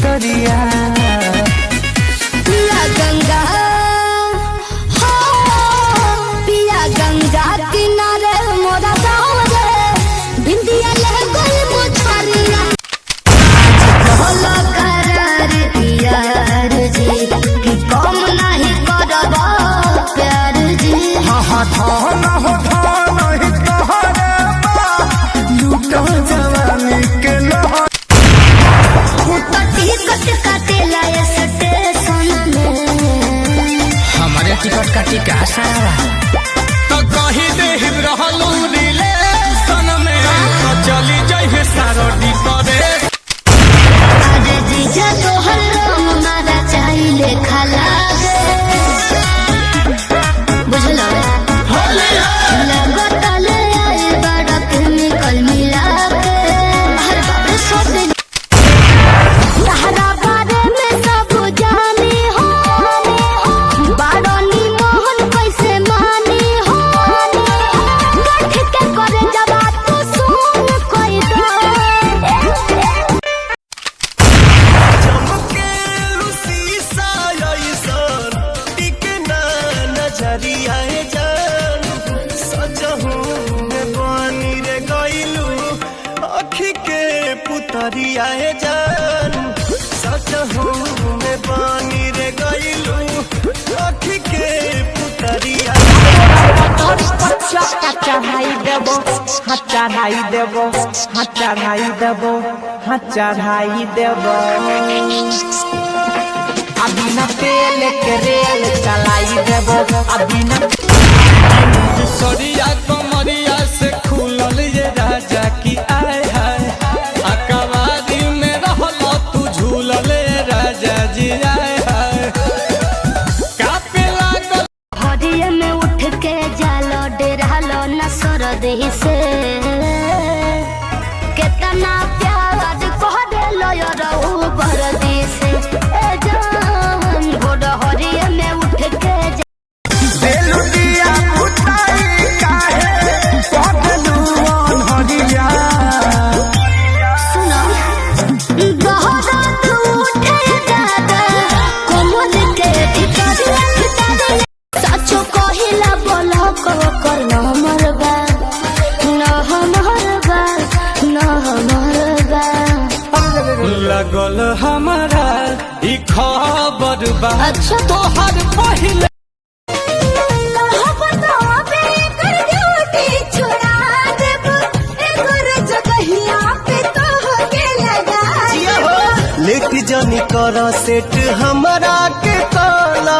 भितरिया पिया गंगा हो पिया गंगा किनारे मोरा गाँव रे बिंदिया ले गई मुछरिया कहलो करार पियार जी कि कम नहीं करब प्यार जी हाँ धान हो धान ही तोहरे बा लूटो जवानी के लहर टिकट काटेला स्टेशन में हमारे टिकट काटी का सारा तो कही दे रहलू रिलेशन में तो चली जाइए सारोडी करे अरे जीजा तोहर रंग मारा चाहिले खाला बुझलो लगतले आए बड़ा केमिकल मिला के हर बार सब तहरा बारे में सब जानी हो बारनी मोहन कैसे मानी हो गठ के करे जवाब तो सुन कोई दो नजरिया जान सजहू में पानी रे गईलू अखी के पुतरिया जान सजहू में पानी रे गईलू अखी के पुतरिया चढ़ाई देबो हाथ चढ़ाई देबो हाथ चढ़ाई देबो हाथ चढ़ाई देबो अभी न तेल के रेल चलाई देबो अभी न सरिया कमरिया से खुलल ये राजा की आय हाय अकवारी में रहलो तू झूलल राजा जी आय हाय कापे लागल हरिये में उठ के जालो डेरालो न सरदेही से केतना प्यार कह देलो यो रहू बरदी से ए जान गोड़ हरिये में उठ के बेलुदिया उठाई काहे पगलू अनहरिया सुनो गहरा तू उठे दादा कोमल के भितरिया सचो कहिला बोला को कर न मरबा न हमरबा न हमरबा लगल हमारा ई खबर बा अच्छा तोहर पहिले कहो बताओ बे कर ड्यूटी छुड़ा देब एकर जगहिया पे तो के लगा लेट जानी कर सेट हमरा के कल